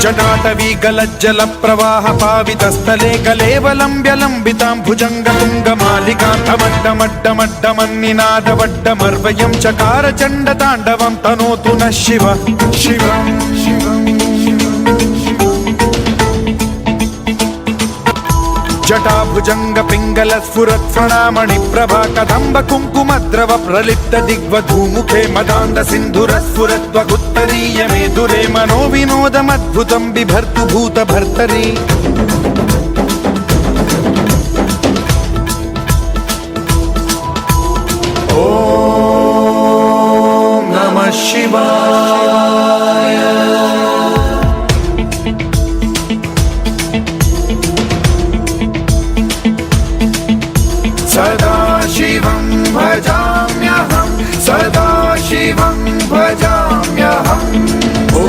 जटाटवीगलज्जल प्रवाह पावितस्थले कलेवलम्ब्यलम्बितां भुजङ्गतुङ्गमालिकान्तमड्डमड्डमड्डमन्निनादवड्डमर्वयं चकार चण्डताण्डवं तनोतु नः शिवः शिवम् जटाभुजंग पिंगल स्फुरत्फणामणि प्रभा कदंब कुंकुमद्रव प्रलिप्त दिग्वधूमुखे मदान्द सिन्धुर स्फुरत्वगुत्तरीय मेदुरे मनो विनोदमद्भुतं बिभर्तु भूत भर्तरी ओम नमः शिवाय। सदाशिवं भजाम्यहं सदाशिवं भजाम्यहम् ॐ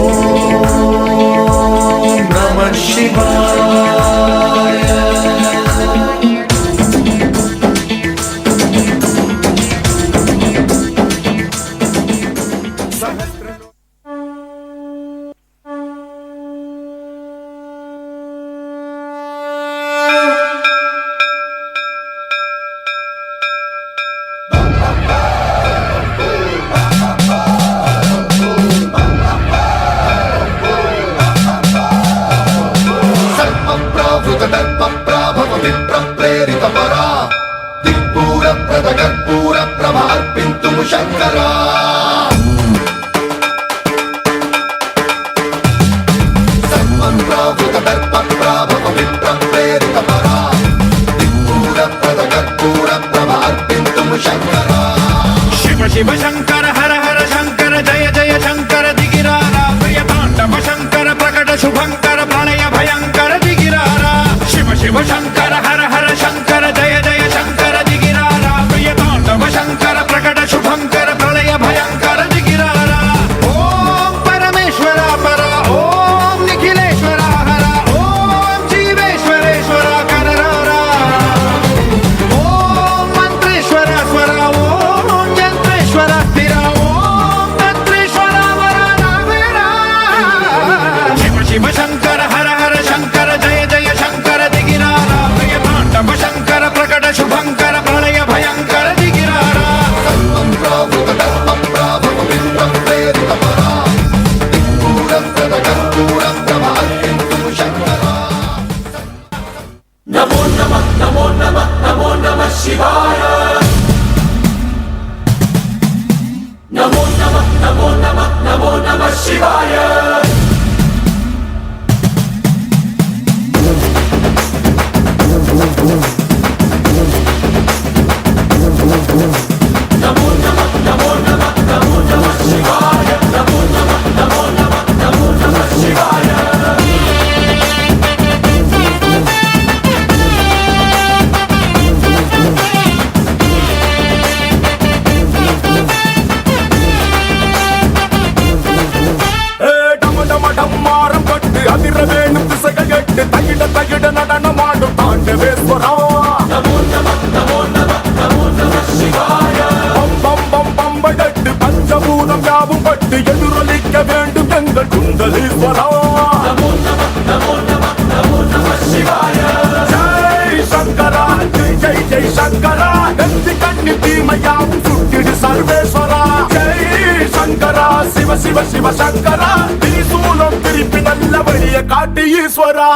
नमः शिवाय। शंकरा शिव शिव शंकर हर हर शंकर जय जय शंकर दिगिरारा प्रिय तांडव शंकर प्रकट शुभंकर प्रणय भयंकर दिगिरारा शिव शिव शंकर हर हर शंकर जय जय शंकर दिगिरारा प्रिय तांडव शंकर प्रकट शुभंकर प्रलय भयंकर दिगिरारा ओम परमेश्वरा परा ओम निखिलेश्वरा हरा ओम जीवेश्वरेश्वरा कररारा ओम मंत्रेश्वरा स्वरा ओम यंत्रेश्वरा स्थिरा ओम तंत्रेश्वरा वरा नावेरा शिव शिव शंकर हर हर शंकर जय जय शंकर दिगिरारा ராகவேஸ்வரா பம் பம் பம்படட்டு பஞ்சபூதம் யாவும் பட்டு எதிரொலிக்க வேண்டும் எங்கள் குண்டலீஸ்வரா ஜெய் சங்கரா ஜெய் ஜெய் சங்கரா நந்தி கண்ணி தீமையாவும் சுட்டிடு சர்வேஸ்வரா ஜெய் சங்கரா சிவ சிவ சிவ சங்கரா திரிசூலம் திருப்பி நல்ல வழிய காட்டு ஈஸ்வரா